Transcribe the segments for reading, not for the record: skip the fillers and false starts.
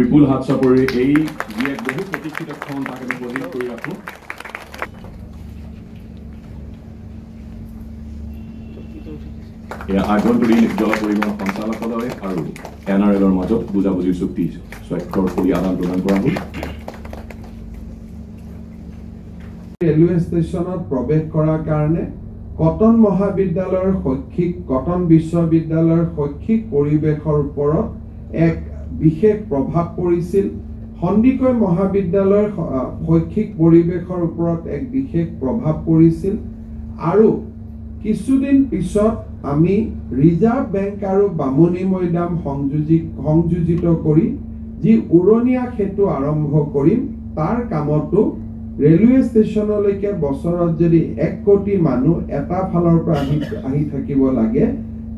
বিপুল হাত চাপৰি এই যি এক বহু প্ৰতীক্ষিত ক্ষণ তাকে উপস্থিত কৰি ৰাখোঁ। এয়া আভ্যন্তৰীণ জল পৰিবহণ সঞ্চালকালয় আৰু NRLৰ মাজত বুজাবুজিৰ চুক্তি স্বাক্ষৰ কৰি আদান প্ৰদান কৰা হ'ল। ৰেলৱে ষ্টেচনত প্ৰৱেশ কৰাৰ কাৰণে কটন মহাবিদ্যালয়ৰ কটন বিশ্ববিদ্যালয়ৰ শৈক্ষিক পৰিৱেশৰ ওপৰত এক বিশেষ প্ৰভাৱ পৰিছিল। সন্দিকৈ মহাবিদ্যালয়ৰ শৈক্ষিক পৰিৱেশৰ ওপৰত এক বিশেষ প্ৰভাৱ পৰিছিল আৰু কিছুদিন পিছত আমি ৰিজাৰ্ভ বেংক আৰু বামুণী মৈদাম সংযোজিত কৰি যি উৰণীয়া সেতু আৰম্ভ কৰিম তাৰ কামতো ৰেলৱে ষ্টেচনলৈকে বছৰত যদি 1 কোটি মানুহ এটা ফালৰ পৰা আহি থাকিব লাগে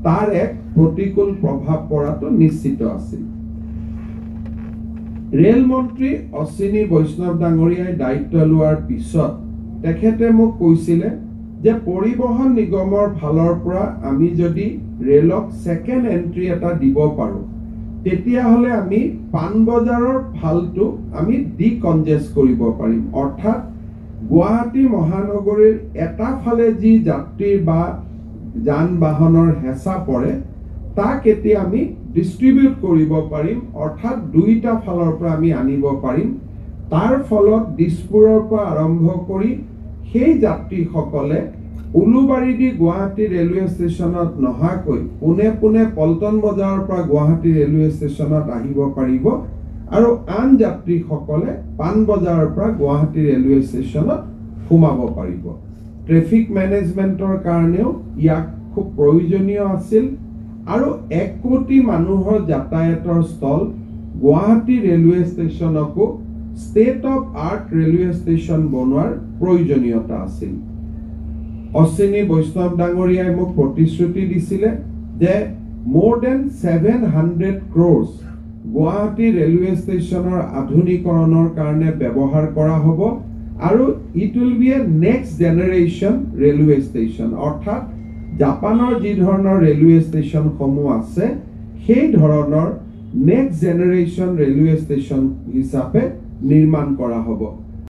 তাৰ এক প্ৰতিকূল প্ৰভাৱ পৰাটো নিশ্চিত আছিল। ৰেল মন্ত্ৰী অশ্বিনী বৈষ্ণৱ ডাঙৰীয়াই দায়িত্ব লোৱাৰ পিছত তেখেতে মোক কৈছিলে যে পৰিবহণ নিগমৰ ফালৰ পৰা আমি যদি ৰেলক সেকেন্ড এন্ট্ৰি এটা দিব পাৰো তেতিয়াহলে আমি পানবজাৰৰ ফালটো আমি ডিকনজেষ্ট কৰিব পাৰিম। অৰ্থাৎ গুৱাহাটী মহানগৰীৰ এটা ফালে যি যাত্ৰী বা যান বাহনৰ হেঁচা পৰে তাক এতিয়া আমি ডিস্ট্ৰিবিউট কৰিব পাৰিম। অৰ্থাৎ দুইটা ফালৰ পৰা আমি আনিব পাৰিম। তাৰ ফলত দিছপুৰৰ পৰা আৰম্ভ কৰি সেই যাত্ৰীসকলে উলুবাৰী দি গুৱাহাটী ৰেলৱে ষ্টেচনত নহাকৈ পোনে পল্টন বজাৰৰ পৰা গুৱাহাটী ৰেলৱে ষ্টেচনত আহিব পাৰিব আৰু আন যাত্ৰীসকলে পানবজাৰৰ পৰা গুৱাহাটী ৰেলৱে ষ্টেচনত সোমাব পাৰিব। ট্ৰেফিক মেনেজমেণ্টৰ কাৰণেও ইয়াক খুব প্ৰয়োজনীয় আছিল আৰু 1 কোটি মানুহৰ যাতায়াতৰ স্থল গুৱাহাটী ৰেলৱে ষ্টেচনকো state of art railway station বনোৱাৰ প্ৰয়োজনীয়তা আছিল। অশ্বিনী বৈষ্ণৱ ডাঙৰীয়াই মোক প্ৰতিশ্ৰুতি দিছিলে যে more than 700 crores Guwahati railway ষ্টেচনৰ আধুনিকৰণৰ কাৰণে ব্যৱহাৰ কৰা হ'ব আৰু it will be a next generation railway station. অৰ্থাৎ জাপানৰ যি ধৰণৰ ৰেলৱে ষ্টেচন সমূহ আছে সেই ধৰণৰ নেক্সট জেনেৰেশ্যন ৰেলৱে ষ্টেচন হিচাপে নিৰ্মাণ কৰা হ'ব।